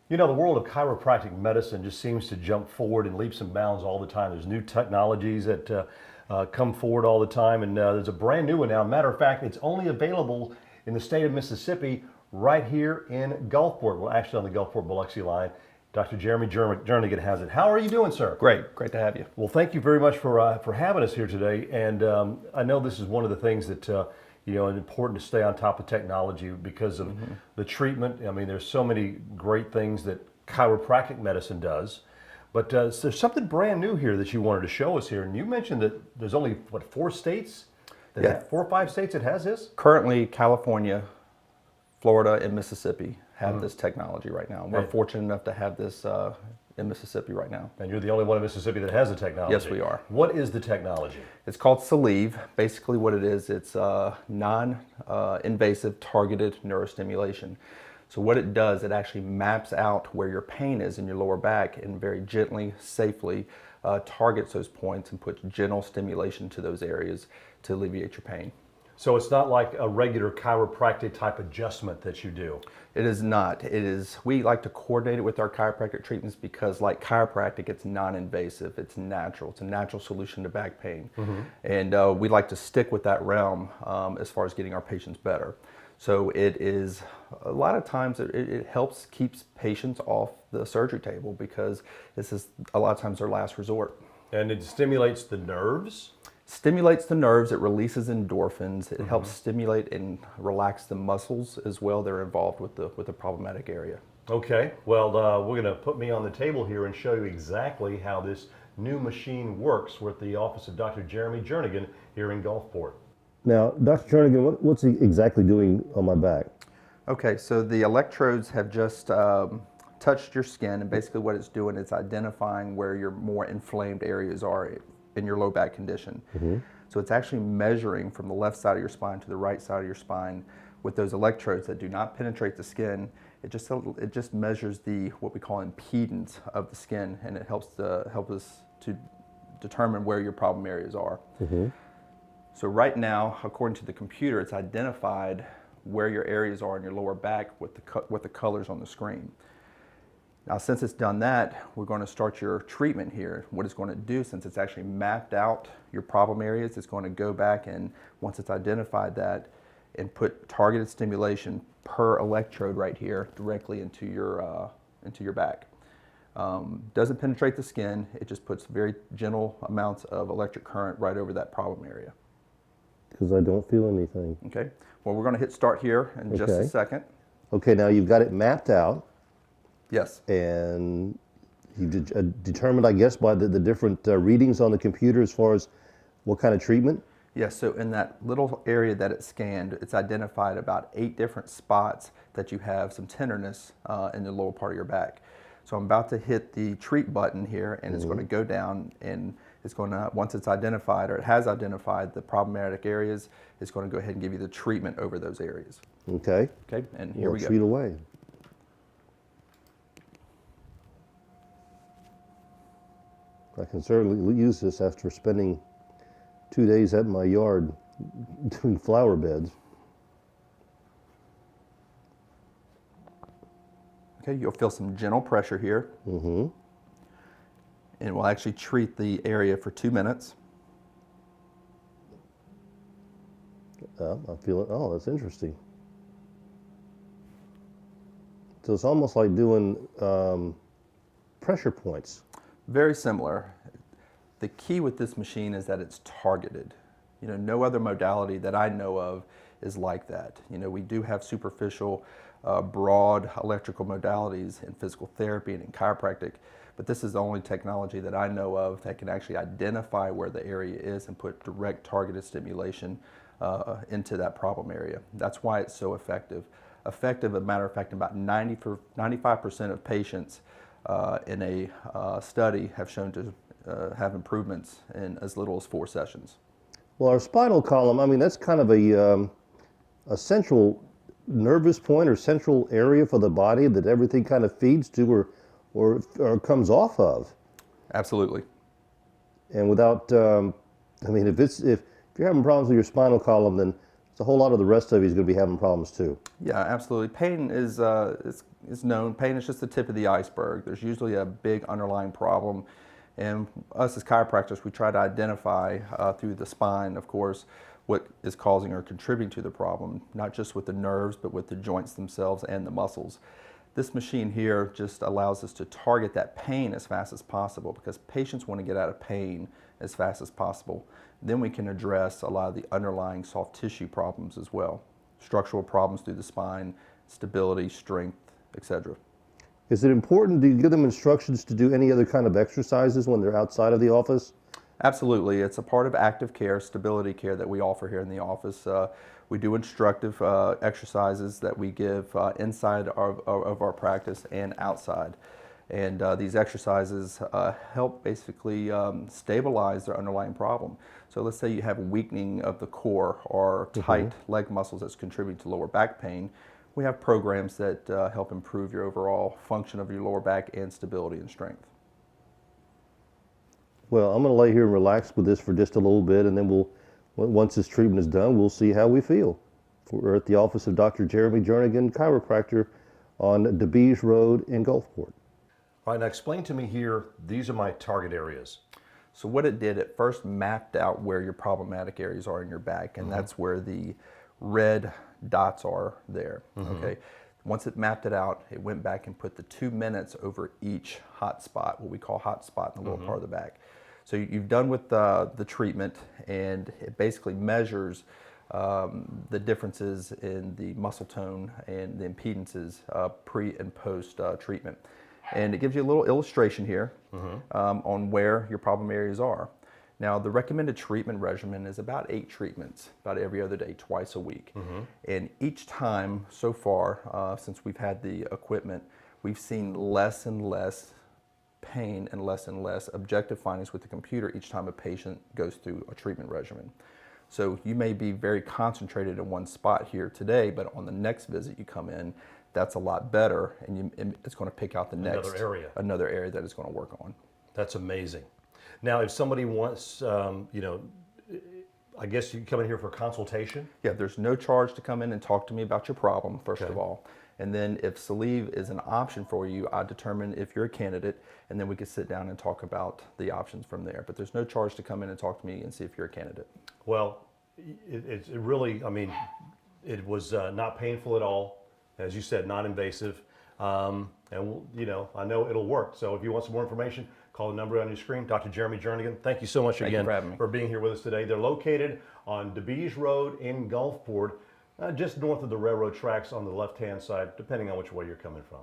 You know, the world of chiropractic medicine just seems to jump forward in leaps and bounds all the time. There's new technologies that come forward all the time, and there's a brand new one now. Matter of fact, it's only available in the state of Mississippi right here in Gulfport. Well, actually on the Gulfport-Biloxi line. Dr. Jeremy Jernigan has it. How are you doing, sir? Great to have you. Well, thank you very much for having us here today. And I know this is one of the things that you know, it's important to stay on top of technology because of the treatment. I mean, there's so many great things that chiropractic medicine does, but there's something brand new here that you wanted to show us here. And you mentioned that there's only what, 4 states, that 4 or 5 states that has this. Currently, California, Florida, and Mississippi have this technology right now. We're fortunate enough to have this in Mississippi right now. And you're the only one in Mississippi that has the technology. Yes, we are. What is the technology? It's called Sleeve. Basically what it is, it's non-invasive targeted neurostimulation. So what it does, it actually maps out where your pain is in your lower back and very gently, safely targets those points and puts gentle stimulation to those areas to alleviate your pain. So it's not like a regular chiropractic type adjustment that you do. It is not. It is, we like to coordinate it with our chiropractic treatments because like chiropractic, it's non-invasive, it's natural. It's a natural solution to back pain. And we like to stick with that realm as far as getting our patients better. So it is, a lot of times it helps keeps patients off the surgery table because this is a lot of times their last resort. And it stimulates the nerves? Stimulates the nerves, it releases endorphins, it helps stimulate and relax the muscles as well. They're involved with the problematic area. Okay, well, we're going to put me on the table here and show you exactly how this new machine works with the office of Dr. Jeremy Jernigan here in Gulfport. Now, Dr. Jernigan, what's he exactly doing on my back? Okay, so the electrodes have just touched your skin, and basically what it's doing is identifying where your more inflamed areas are in your low back condition. So it's actually measuring from the left side of your spine to the right side of your spine with those electrodes that do not penetrate the skin. It just measures the what we call impedance of the skin, and it helps us to determine where your problem areas are. So right now, according to the computer, it's identified where your areas are in your lower back with the colors on the screen. Now, since it's done that, we're going to start your treatment here. What it's going to do, since it's actually mapped out your problem areas, it's going to go back and, once it's identified that, and put targeted stimulation per electrode right here directly into your back. Doesn't penetrate the skin, it just puts very gentle amounts of electric current right over that problem area. Because I don't feel anything. Okay, well, we're going to hit start here in just a second. Okay, now you've got it mapped out. Yes. And you determined, I guess, by the different readings on the computer as far as what kind of treatment? Yes, so in that little area that it scanned, it's identified about 8 different spots that you have some tenderness in the lower part of your back. So I'm about to hit the treat button here, and it's going to go down, and it's going to, once it's identified, or it has identified the problematic areas, it's going to go ahead and give you the treatment over those areas. Okay. Okay, and here we go. Treat away. I can certainly use this after spending 2 days at my yard doing flower beds. Okay, you'll feel some gentle pressure here. And we'll actually treat the area for 2 minutes. I feel it. Oh, that's interesting. So it's almost like doing pressure points. Very similar. The key with this machine is that it's targeted. You know, no other modality that I know of is like that. You know, we do have superficial, broad electrical modalities in physical therapy and in chiropractic, but this is the only technology that I know of that can actually identify where the area is and put direct targeted stimulation into that problem area. That's why it's so effective. Effective, as a matter of fact, about 95% of patients in a study have shown to have improvements in as little as 4 sessions. Well, our spinal column, I mean, that's kind of a central nervous point or central area for the body that everything kind of feeds to or comes off of. Absolutely. And without, I mean, if you're having problems with your spinal column, then So a whole lot of the rest of you is going to be having problems too. Yeah, absolutely. Pain is known. Pain is just the tip of the iceberg. There's usually a big underlying problem, and us as chiropractors, we try to identify through the spine, of course, what is causing or contributing to the problem, not just with the nerves, but with the joints themselves and the muscles. This machine here just allows us to target that pain as fast as possible, because patients want to get out of pain as fast as possible. Then we can address a lot of the underlying soft tissue problems as well. Structural problems through the spine, stability, strength, etc. Is it important to give them instructions to do any other kind of exercises when they're outside of the office? Absolutely. It's a part of active care, stability care that we offer here in the office. We do instructive exercises that we give inside of our practice and outside. And these exercises help basically stabilize their underlying problem. So let's say you have weakening of the core or tight leg muscles that's contributing to lower back pain. We have programs that help improve your overall function of your lower back and stability and strength. Well, I'm going to lay here and relax with this for just a little bit, and then once this treatment is done, we'll see how we feel. We're at the office of Dr. Jeremy Jernigan, chiropractor, on DeBees Road in Gulfport. All right, now explain to me here, these are my target areas. So what it did, it first mapped out where your problematic areas are in your back, and that's where the red dots are there, okay? Once it mapped it out, it went back and put the 2 minutes over each hot spot, what we call hot spot in the lower part of the back. So you've done with the treatment, and it basically measures the differences in the muscle tone and the impedances pre and post treatment. And it gives you a little illustration here on where your problem areas are. Now, the recommended treatment regimen is about 8 treatments, about every other day, twice a week. And each time so far, since we've had the equipment, we've seen less and less pain and less objective findings with the computer each time a patient goes through a treatment regimen. So you may be very concentrated in one spot here today, but on the next visit you come in, that's a lot better, and it's going to pick out the next another area that it's going to work on. That's amazing. Now, if somebody wants, you know, I guess you come in here for a consultation? Yeah, there's no charge to come in and talk to me about your problem, first of all. And then if Sleeve is an option for you, I determine if you're a candidate, and then we can sit down and talk about the options from there. But there's no charge to come in and talk to me and see if you're a candidate. Well, it really, I mean, it was not painful at all. As you said, non-invasive. And, you know, I know it'll work. So if you want some more information, call the number on your screen. Dr. Jeremy Jernigan, thank you so much again for being here with us today. They're located on DeBees Road in Gulfport, just north of the railroad tracks on the left-hand side, depending on which way you're coming from.